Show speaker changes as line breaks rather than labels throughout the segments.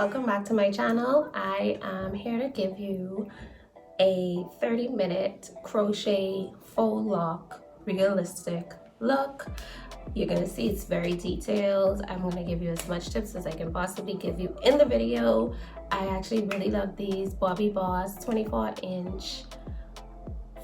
welcome back to my channel. I am here to give you a 30-minute crochet faux lock realistic look. You're gonna see it's very detailed. I'm gonna give you as much tips as I can possibly give you in the video. I actually really love these BOBBI Boss 24-inch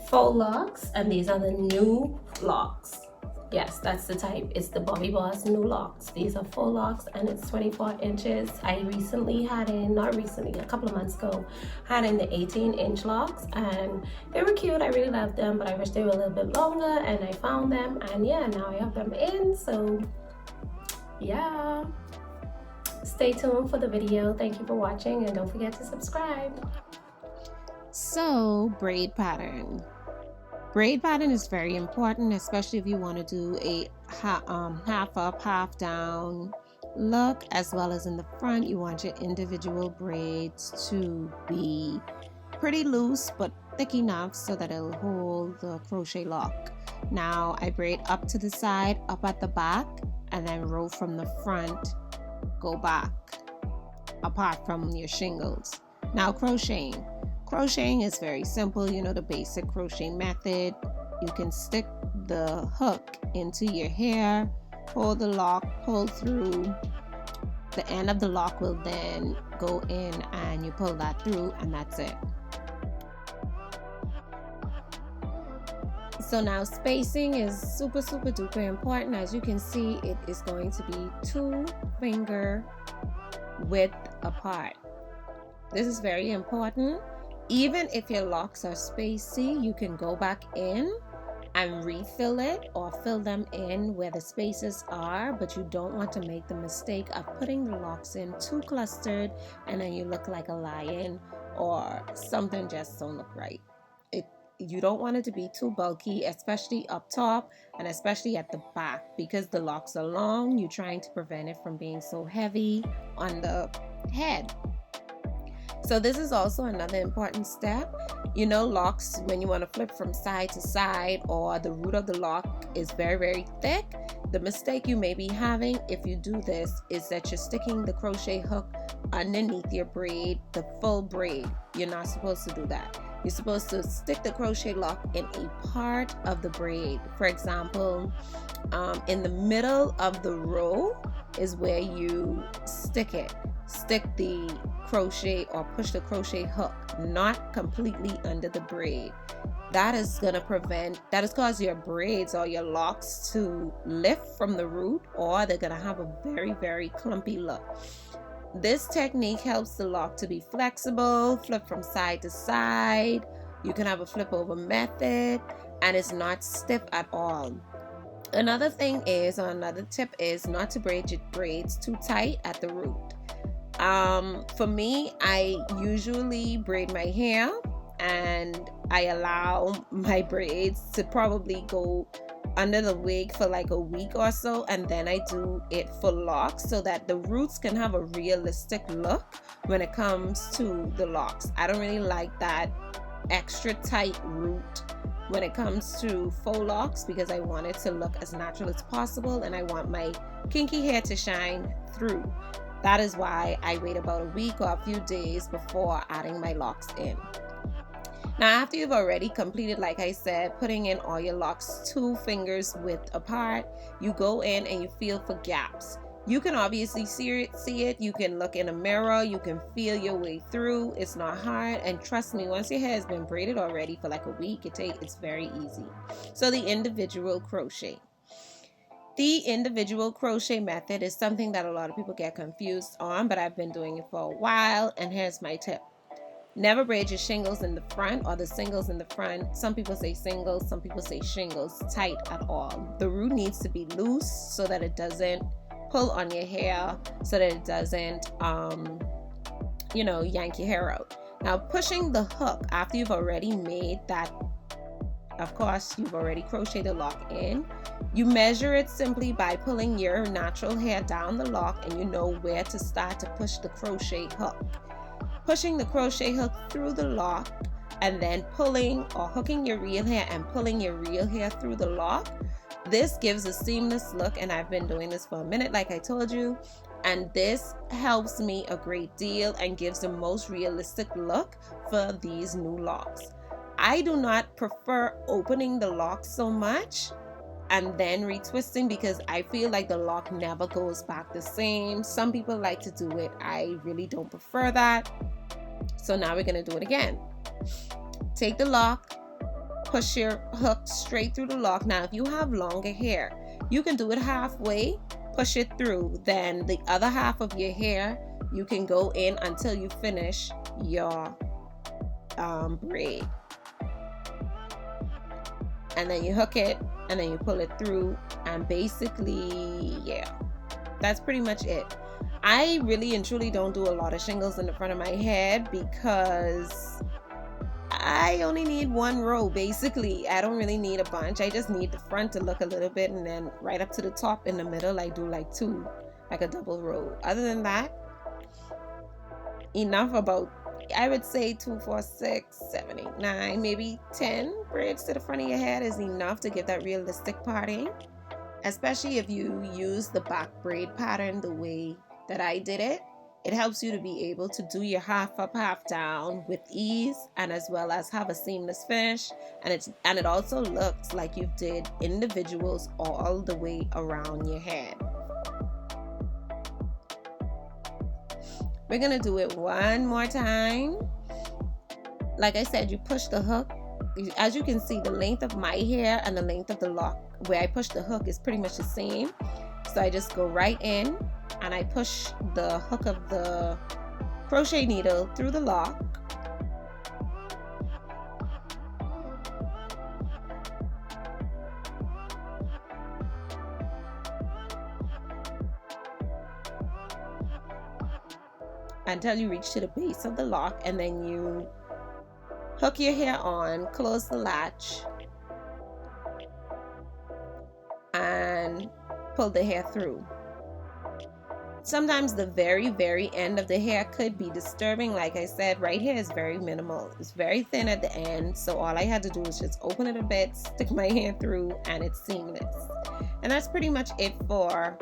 faux locks, and these are the new locks. Yes, that's the type. It's the BOBBI Boss new locks. These are faux locks and it's 24 inches. I recently had in, not recently, a couple of months ago, had in the 18-inch locks, and they were cute. I really loved them, but I wish they were a little bit longer, and I found them, and yeah, now I have them in. So yeah, stay tuned for the video. Thank you for watching, and don't forget to subscribe.
So, braid pattern. Braid pattern is very important, especially if you want to do a half up, half down look, as well as in the front. You want your individual braids to be pretty loose but thick enough so that it'll hold the crochet lock. Now I braid up to the side, up at the back, and then row from the front, go back apart from your shingles. Now crocheting. Crocheting is very simple. You know the basic crochet method. You can stick the hook into your hair, pull the lock, pull through. The end of the lock will then go in and you pull that through, and that's it. So now spacing is super duper important. As you can see, it is going to be 2 finger width apart. This is very important. Even if your locks are spacey, you can go back in and refill it or fill them in where the spaces are, but you don't want to make the mistake of putting the locks in too clustered and then you look like a lion or something just don't look right. You don't want it to be too bulky, especially up top and especially at the back, because the locks are long. You're trying to prevent it from being so heavy on the head. So this is also another important step. You know, locks, when you want to flip from side to side or the root of the lock is very thick, the mistake you may be having if you do this is that you're sticking the crochet hook underneath your braid, the full braid. You're not supposed to do that. You're supposed to stick the crochet lock in a part of the braid. For example, in the middle of the row is where you stick it. Stick the crochet or push the crochet hook, not completely under the braid. That is cause your braids or your locks to lift from the root, or they're gonna have a very clumpy look. This technique helps the lock to be flexible, flip from side to side. You can have a flip over method, and it's not stiff at all. Another tip is not to braid your braids too tight at the root. For me, I usually braid my hair and I allow my braids to probably go under the wig for like a week or so, and then I do it for locks so that the roots can have a realistic look when it comes to the locks. I don't really like that extra tight root when it comes to faux locks, because I want it to look as natural as possible and I want my kinky hair to shine through. That is why I wait about a week or a few days before adding my locks in. Now, after you've already completed, like I said, putting in all your locks 2 fingers width apart, you go in and you feel for gaps. You can obviously see it. You can look in a mirror. You can feel your way through. It's not hard. And trust me, once your hair has been braided already for like a week, it's very easy. So the individual crochet. The individual crochet method is something that a lot of people get confused on, but I've been doing it for a while, and here's my tip. Never braid your shingles in the front or the singles in the front. Some people say singles, some people say shingles, tight at all. The root needs to be loose so that it doesn't pull on your hair, so that it doesn't, yank your hair out. Now, pushing the hook after you've already made that, of course, you've already crocheted the lock in. You measure it simply by pulling your natural hair down the lock, and you know where to start to push the crochet hook. Pushing the crochet hook through the lock and then pulling or hooking your real hair and pulling your real hair through the lock. This gives a seamless look, and I've been doing this for a minute like I told you, and this helps me a great deal and gives the most realistic look for these new locks. I do not prefer opening the lock so much and then retwisting because I feel like the lock never goes back the same. Some people like to do it. I really don't prefer that. So now we're going to do it again. Take the lock, push your hook straight through the lock. Now if you have longer hair, you can do it halfway, push it through, then the other half of your hair you can go in until you finish your braid, and then you hook it and then you pull it through, and basically, yeah, that's pretty much it. I really and truly don't do a lot of shingles in the front of my head because I only need one row. Basically, I don't really need a bunch. I just need the front to look a little bit, and then right up to the top in the middle I do like two, like a double row. Other than that, enough. About, I would say 2, 4, 6, 7, 8, 9, maybe 10 braids to the front of your head is enough to give that realistic parting, especially if you use the back braid pattern the way that I did it. It helps you to be able to do your half up, half down with ease, and as well as have a seamless finish. And it also looks like you did individuals all the way around your head. We're gonna do it one more time. Like I said, you push the hook. As you can see, the length of my hair and the length of the lock where I push the hook is pretty much the same. So I just go right in and I push the hook of the crochet needle through the lock. Until you reach to the base of the lock, and then you hook your hair on, close the latch, and pull the hair through. Sometimes the very end of the hair could be disturbing. Like I said, right here is very minimal. It's very thin at the end, so all I had to do was just open it a bit, stick my hand through, and it's seamless. And that's pretty much it for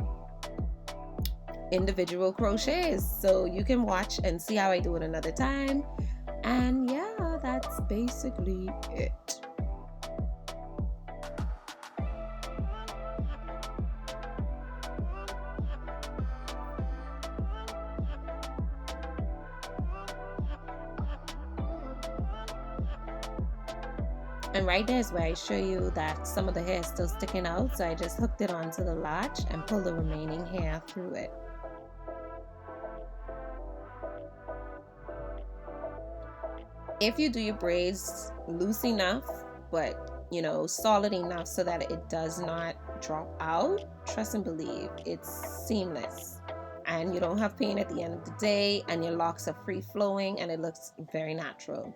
individual crochets. So you can watch and see how I do it another time. And yeah, that's basically it. And right there is where I show you that some of the hair is still sticking out, so I just hooked it onto the latch and pulled the remaining hair through it. If you do your braids loose enough, but you know, solid enough so that it does not drop out, trust and believe, it's seamless. And you don't have pain at the end of the day, and your locks are free flowing, and it looks very natural.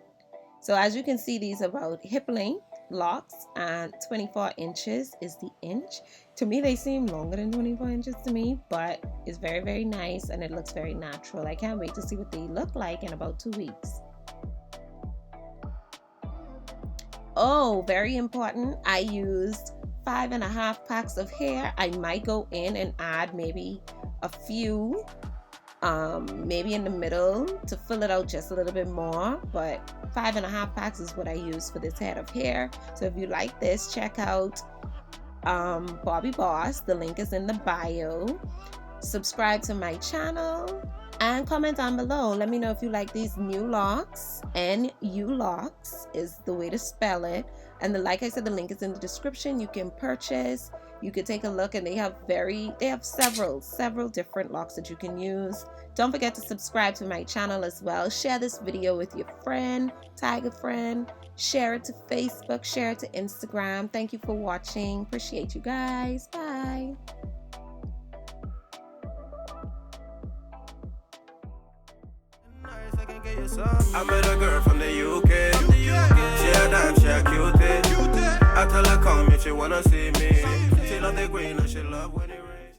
So as you can see, these are about hip length locks, and 24 inches is the inch. To me, they seem longer than 24 inches to me, but it's very nice, and it looks very natural. I can't wait to see what they look like in about 2 weeks. Oh, very important, I used 5.5 packs of hair. I might go in and add maybe a few, maybe in the middle to fill it out just a little bit more, but 5.5 packs is what I use for this head of hair. So if you like this, check out Bobbi Boss. The link is in the bio. Subscribe to my channel and comment down below. Let me know if you like these new locks. NU locks is the way to spell it. And like I said, the link is in the description. You can purchase, you could take a look, and they have several different locks that you can use. Don't forget to subscribe to my channel as well. Share this video with your friend, tag a friend, share it to Facebook, share it to Instagram. Thank you for watching. Appreciate you guys. Bye.
I met a girl from the UK. She a dime, she a cutie. I tell her come if she wanna see me. She love the green and she love when it rains.